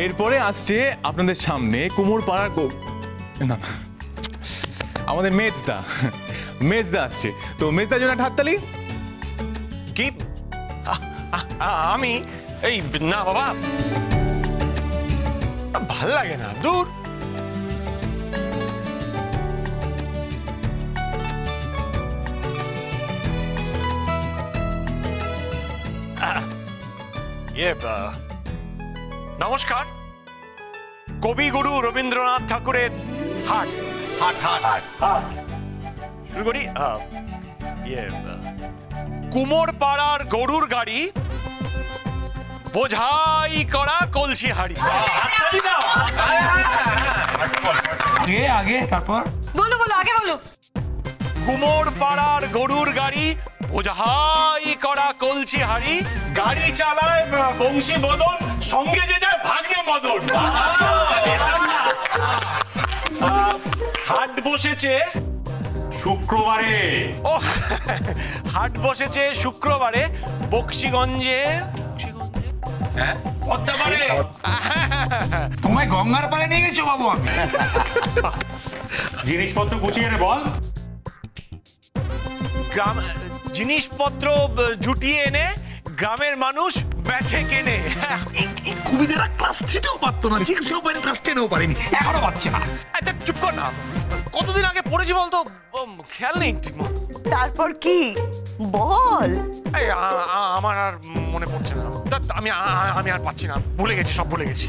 এরপরে আসছে আপনাদের সামনে কুমোর পাড়ার না আমাদের মেজদা আসছে। তো মেজদার জন্য একটা হাততালি। কি আমি এই না বাবা, ভাল লাগে না, দূর। নমস্কার, কবিগুরু রবীন্দ্রনাথ ঠাকুরের হাট হাট হাট হাট হাট শুরু করি। কুমোর পাড়ার গরুর গাড়ি, বোঝাই করা কলসি হাড়ি। আগে আগে তারপর বলো বলো, আগে বলো। কুমোর পাড়ার গরুর গাড়ি, বোঝাই করা কলসি হাড়ি, গাড়ি চালায় বংশী মদন, সঙ্গে যে যায় ভাগ্নে মদন। হাট বসেছে শুক্রবারে। ও হাট বসেছে শুক্রবারে বক্সিগঞ্জে। হ্যাঁ পদ্মাপাড়ে। তোমায় গঙ্গার পাড়ে নিয়ে গেছো বাবু। আমি জিনিসপত্র গুছিয়ে এনে বল। গ্রাম জিনিসপত্র জুটিয়ে এনে গ্রামের মানুষ বেচে কেনে। কবিদেরা ক্লাস 3-তেও পারতো না, 6-এও পারেনি, ক্লাস 10-এও পারেনি, এখনো পাচ্ছে না। চুপ কর না, কতদিন আগে পড়েছি বলতো, খেয়াল নেই ঠিক মতো। তারপর কি বল? আমার আর মনে পড়ছে না, আমি আর পাচ্ছি না, ভুলে গেছি, সব ভুলে গেছি।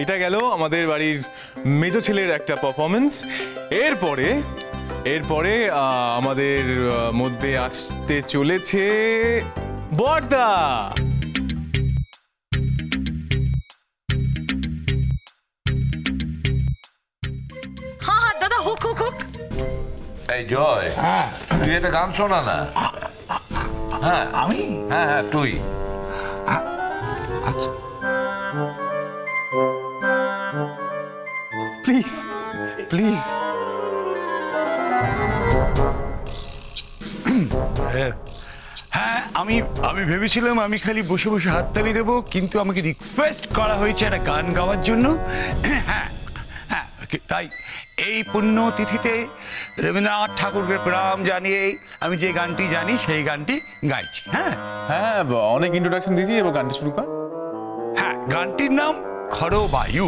এইটা গেল আমাদের বাড়ির মেজো ছেলের একটা পারফরমেন্স। এরপরে আমাদের মধ্যে আসতে চলেছে বড়দা। হ্যাঁ হ্যাঁ দাদা, হুক হুক হুক। এই জয়, তুই একটা গান শোনা না। হ্যাঁ আমি হ্যাঁ হ্যাঁ তুই। আচ্ছা প্লিজ প্লিজ। হ্যাঁ আমি ভেবেছিলাম আমি খালি বসে বসে হাততালি দেবো, কিন্তু আমাকে রিকোয়েস্ট করা হয়েছে একটা গান গাওয়ার জন্য। হ্যাঁ হ্যাঁ, তাই এই পুণ্য তিথিতে রবীন্দ্রনাথ ঠাকুরকে প্রণাম জানিয়ে আমি যে গানটি জানি সেই গানটি গাইছি। হ্যাঁ হ্যাঁ, অনেক ইন্ট্রোডাকশন দিয়েছি, এবার গানটা শুরু কর। হ্যাঁ, গানটির নাম খড়বায়ু।